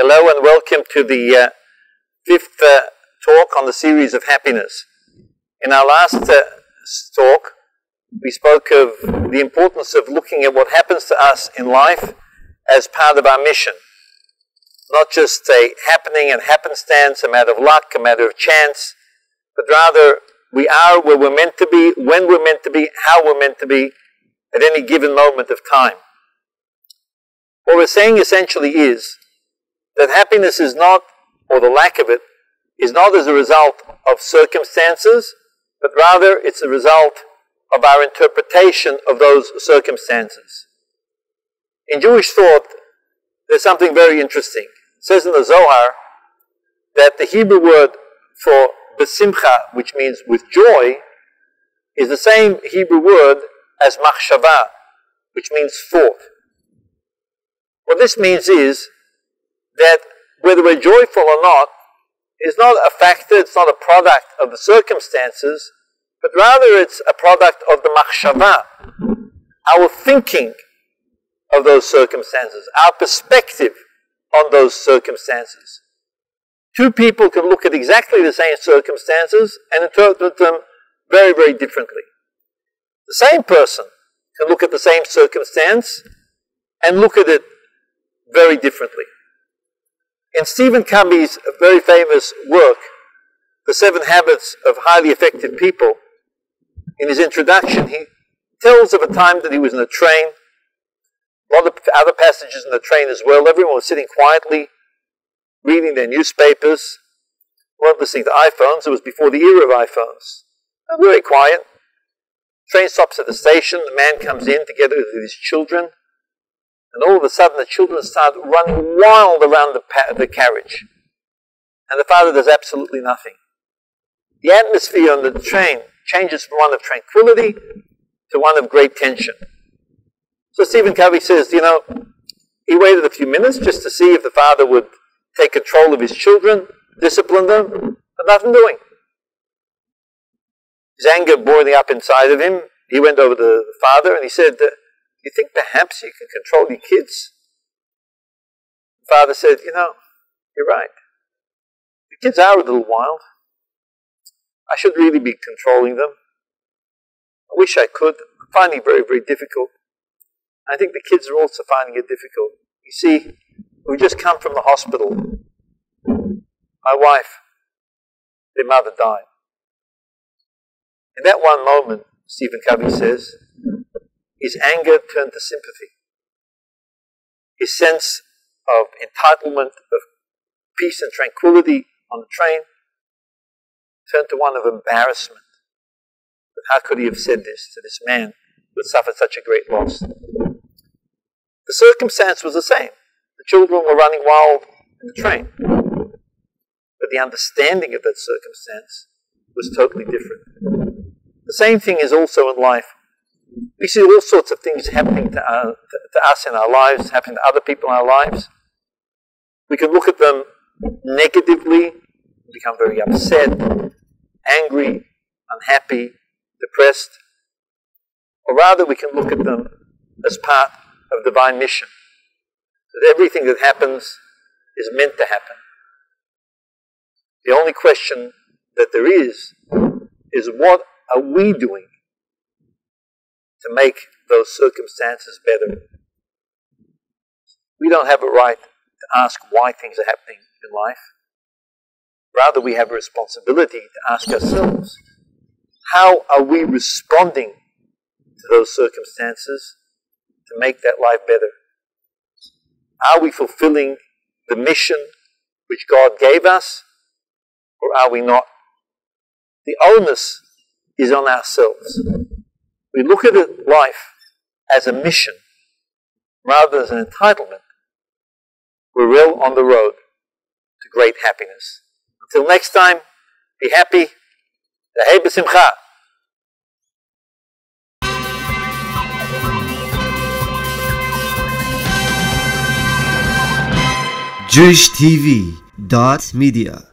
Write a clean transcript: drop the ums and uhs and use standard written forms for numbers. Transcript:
Hello and welcome to the fifth talk on the series of happiness. In our last talk, we spoke of the importance of looking at what happens to us in life as part of our mission. Not just a happening and happenstance, a matter of luck, a matter of chance, but rather we are where we're meant to be, when we're meant to be, how we're meant to be, at any given moment of time. What we're saying essentially is that happiness is not, or the lack of it, is not as a result of circumstances, but rather it's a result of our interpretation of those circumstances. In Jewish thought, there's something very interesting. It says in the Zohar that the Hebrew word for besimcha, which means with joy, is the same Hebrew word as machshava, which means thought. What this means is that whether we're joyful or not is not a factor, it's not a product of the circumstances, but rather it's a product of the machshava, our thinking of those circumstances, our perspective on those circumstances. Two people can look at exactly the same circumstances and interpret them very, very differently. The same person can look at the same circumstance and look at it very differently. In Stephen Covey's very famous work, The 7 Habits of Highly Effective People, in his introduction, he tells of a time that he was in a train. A lot of other passages in the train as well. Everyone was sitting quietly, reading their newspapers, weren't listening to iPhones. It was before the era of iPhones. They were very quiet. Train stops at the station. The man comes in together with his children. And all of a sudden, the children start running wild around the carriage. And the father does absolutely nothing. The atmosphere on the train changes from one of tranquility to one of great tension. So Stephen Covey says, he waited a few minutes just to see if the father would take control of his children, discipline them, but nothing doing. His anger boiling up inside of him, he went over to the father and he said, you think perhaps you can control your kids? The father said, you're right. The kids are a little wild. I should really be controlling them. I wish I could. I'm finding it very, very difficult. I think the kids are also finding it difficult. You see, we just come from the hospital. My wife, their mother died. In that one moment, Stephen Covey says, his anger turned to sympathy. His sense of entitlement, of peace and tranquility on the train, turned to one of embarrassment. But how could he have said this to this man who had suffered such a great loss? The circumstance was the same. The children were running wild in the train. But the understanding of that circumstance was totally different. The same thing is also in life. We see all sorts of things happening to us in our lives, happening to other people in our lives. We can look at them negatively, become very upset, angry, unhappy, depressed. Or rather, we can look at them as part of divine mission. That everything that happens is meant to happen. The only question that there is what are we doing to make those circumstances better? We don't have a right to ask why things are happening in life. Rather, we have a responsibility to ask ourselves, how are we responding to those circumstances to make that life better? Are we fulfilling the mission which God gave us, or are we not? The onus is on ourselves. We look at life as a mission rather than an entitlement. We're well on the road to great happiness. Until next time, be happy. Hey b'simcha. JewishTV.media